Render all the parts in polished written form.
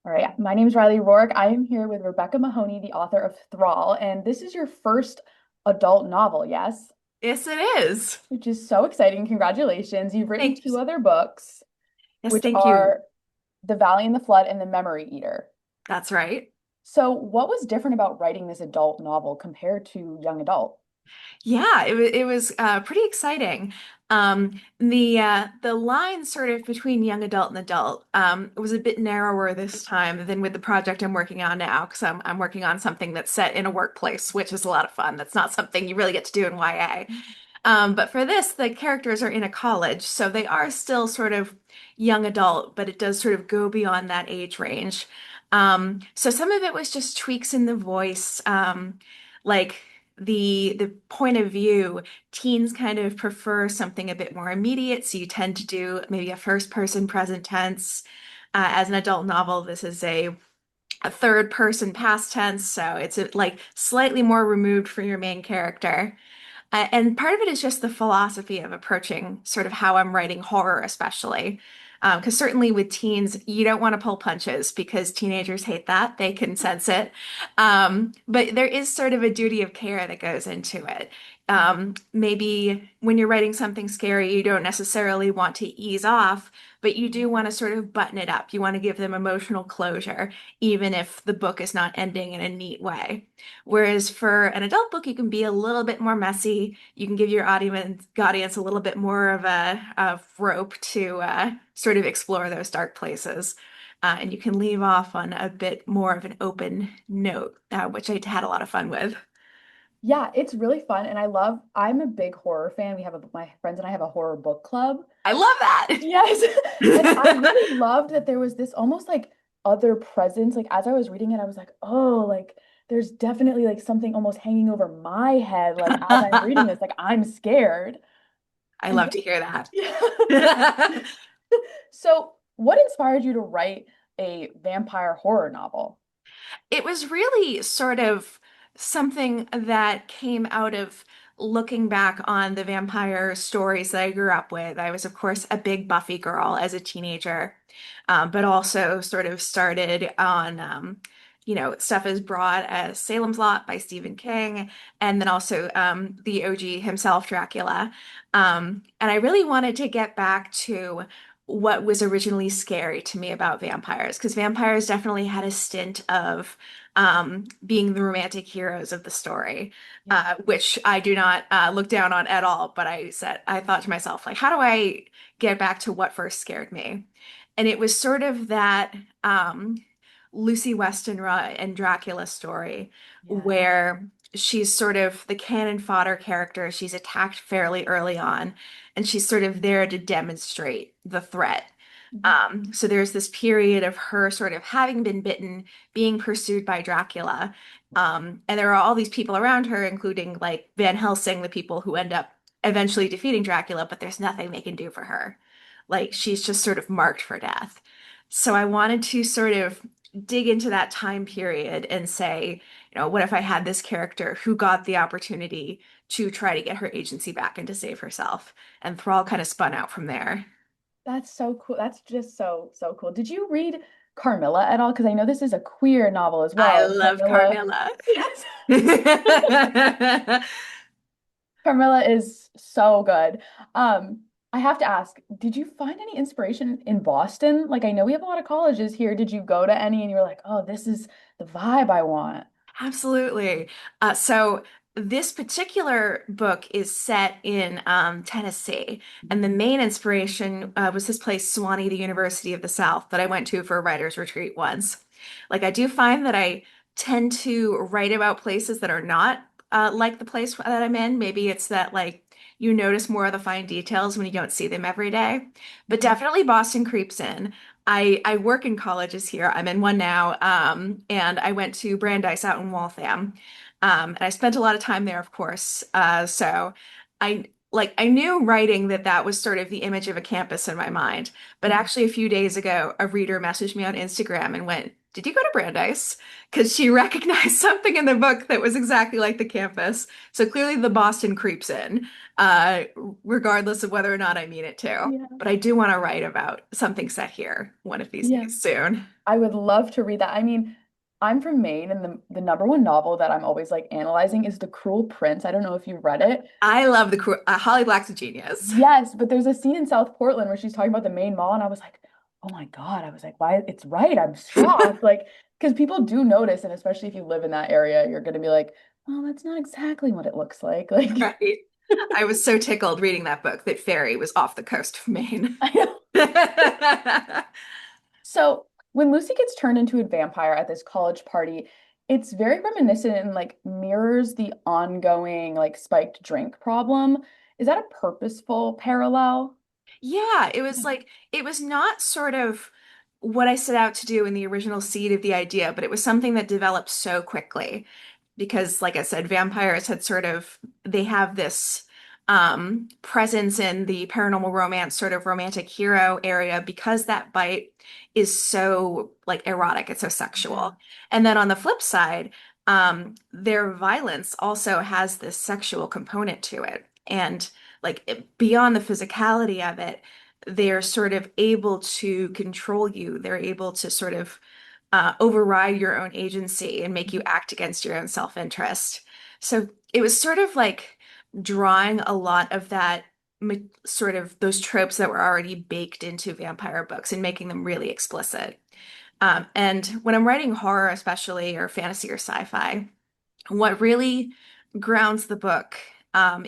All right, my name is Riley Rourke. I am here with Rebecca Mahoney, the author of Thrall, and this is your first adult novel, yes? Yes, it is. Which is so exciting. Congratulations. You've written Thank you. two other books, Yes, which thank you. are The Valley and the Flood and The Memory Eater. That's right. So, what was different about writing this adult novel compared to young adult? Yeah, it was pretty exciting. The line sort of between young adult and adult was a bit narrower this time than with the project I'm working on now because I'm working on something that's set in a workplace, which is a lot of fun. That's not something you really get to do in YA. But for this, the characters are in a college, so they are still sort of young adult, but it does sort of go beyond that age range. So some of it was just tweaks in the voice, like the point of view. Teens kind of prefer something a bit more immediate, so you tend to do maybe a first person present tense. As an adult novel, this is a third person past tense, so it's like slightly more removed from your main character. And part of it is just the philosophy of approaching sort of how I'm writing horror, especially. Because certainly with teens, you don't want to pull punches because teenagers hate that. They can sense it. But there is sort of a duty of care that goes into it. Maybe when you're writing something scary, you don't necessarily want to ease off, but you do want to sort of button it up. You want to give them emotional closure, even if the book is not ending in a neat way. Whereas for an adult book, you can be a little bit more messy. You can give your audience a little bit more of rope to sort of explore those dark places. And you can leave off on a bit more of an open note, which I had a lot of fun with. Yeah, it's really fun, and I'm a big horror fan. My friends and I have a horror book club. I love that. Yes. And I really loved that there was this almost like other presence. Like as I was reading it, I was like, oh, like there's definitely like something almost hanging over my head. Like as I'm reading this, like I'm scared. I And love to hear that. yeah. So, what inspired you to write a vampire horror novel? It was really sort of something that came out of looking back on the vampire stories that I grew up with. I was, of course, a big Buffy girl as a teenager, but also sort of started on, stuff as broad as Salem's Lot by Stephen King, and then also the OG himself, Dracula. And I really wanted to get back to what was originally scary to me about vampires, because vampires definitely had a stint of being the romantic heroes of the story, Yeah. which I do not look down on at all. But I thought to myself, like, how do I get back to what first scared me? And it was sort of that Lucy Westenra and Dracula story Yeah. where she's sort of the cannon fodder character. She's attacked fairly early on, and she's sort of there to demonstrate the threat. Mhm. So there's this period of her sort of having been bitten, being pursued by Dracula. And there are all these people around her, including like Van Helsing, the people who end up eventually defeating Dracula, but there's nothing they can do for her. Like she's just sort of marked for death. So I wanted to sort of dig into that time period and say, what if I had this character who got the opportunity to try to get her agency back and to save herself? And Thrall kind of spun out from there. That's so cool. That's just so cool. Did you read Carmilla at all? Because I know this is a queer novel as I well. And love Carmilla, Carmilla. yes, Carmilla is so good. I have to ask, did you find any inspiration in Boston? Like I know we have a lot of colleges here. Did you go to any and you were like, oh, this is the vibe I want? Absolutely. So this particular book is set in Tennessee, and the main inspiration was this place, Sewanee, the University of the South, that I went to for a writer's retreat once. Like I do find that I tend to write about places that are not like the place that I'm in. Maybe it's that like you notice more of the fine details when you don't see them every day. But Mhm. definitely Boston creeps in. I work in colleges here. I'm in one now, and I went to Brandeis out in Waltham, and I spent a lot of time there, of course. So I knew writing that was sort of the image of a campus in my mind. But Mhm. actually, a few days ago, a reader messaged me on Instagram and went, did you go to Brandeis? Because she recognized something in the book that was exactly like the campus. So clearly the Boston creeps in, uh, regardless of whether or not I mean it to. Yeah. But I do want to write about something set here one of these Yeah. days soon. I would love to read that. I mean, I'm from Maine, and the number one novel that I'm always like analyzing is The Cruel Prince. I don't know if you read it. I love the Holly Black's a genius. Yes, but there's a scene in South Portland where she's talking about the Maine Mall, and I was like, oh my God. I was like, why? It's right. I'm shocked. Like, because people do notice, and especially if you live in that area, you're gonna be like, oh, that's not exactly what it looks like. Like, Right. I was so tickled reading that book that Fairy was off the coast of Maine. I know. So when Lucy gets turned into a vampire at this college party, it's very reminiscent and like mirrors the ongoing like spiked drink problem. Is that a purposeful parallel? Yeah, it was Yeah. like, it was not sort of what I set out to do in the original seed of the idea, but it was something that developed so quickly because, like I said, vampires had sort of, they have this presence in the paranormal romance, sort of romantic hero area because that bite is so like erotic, it's so Yeah. sexual. And then on the flip side, their violence also has this sexual component to it. And beyond the physicality of it, they're sort of able to control you. They're able to sort of override your own agency and make you act against your own self-interest. So it was sort of like drawing a lot of that sort of those tropes that were already baked into vampire books and making them really explicit. And when I'm writing horror, especially, or fantasy or sci-fi, what really grounds the book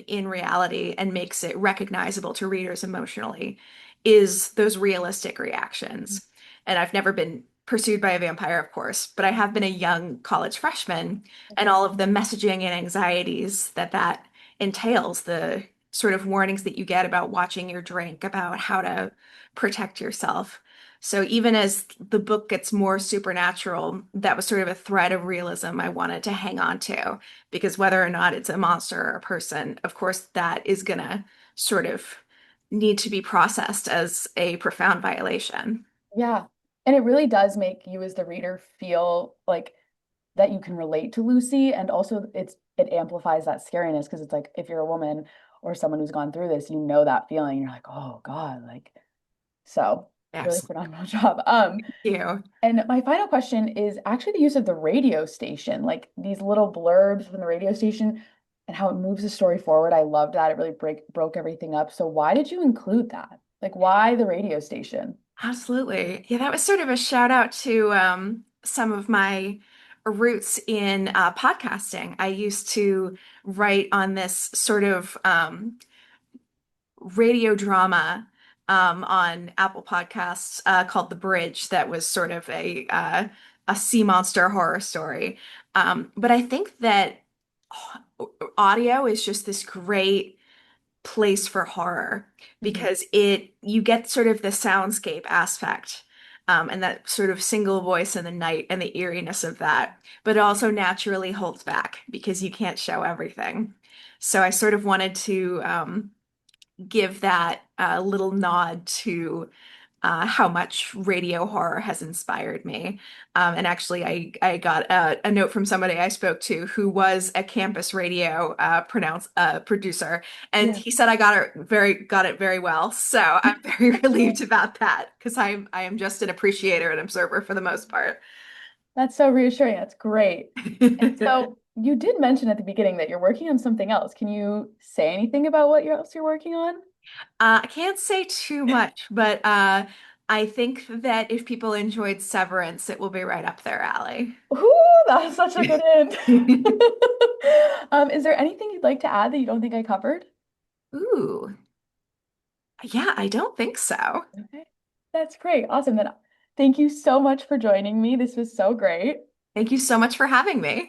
in reality and makes it recognizable to readers emotionally is those realistic reactions. And I've never been pursued by a vampire, of course, but I have been a young college freshman, and all of the messaging and anxieties that that entails, the sort of warnings that you get about watching your drink, about how to protect yourself. So even as the book gets more supernatural, that was sort of a thread of realism I wanted to hang on to, because whether or not it's a monster or a person, of course, that is gonna sort of need to be processed as a profound violation. Yeah. And it really does make you as the reader feel like that you can relate to Lucy. And also it amplifies that scariness because it's like if you're a woman or someone who's gone through this, you know that feeling. You're like, oh God, like so really Absolutely. phenomenal job. Thank you. And my final question is actually the use of the radio station, like these little blurbs from the radio station and how it moves the story forward. I loved that. It really broke everything up. So why did you include that? Like why the radio station? Absolutely. Yeah, that was sort of a shout out to some of my roots in podcasting. I used to write on this sort of radio drama on Apple Podcasts called The Bridge that was sort of a sea monster horror story. But I think that audio is just this great place for horror Mhm. because it you get sort of the soundscape aspect. And that sort of single voice in the night and the eeriness of that, but it also naturally holds back because you can't show everything. So I sort of wanted to give that little nod to how much radio horror has inspired me. And actually, I got a note from somebody I spoke to who was a campus radio producer, and Yeah. he said I got it very well. So I'm very relieved about that because I am just an appreciator and observer for the most part. That's so reassuring. That's great. And so you did mention at the beginning that you're working on something else. Can you say anything about what else you're working on? I can't say too much, but I think that if people enjoyed Severance, it will be right up their alley. Ooh, that's such a good hint. Is there anything you'd like to add that you don't think I covered? Ooh, yeah, I don't think so. Okay. That's great. Awesome. Then thank you so much for joining me. This was so great. Thank you so much for having me.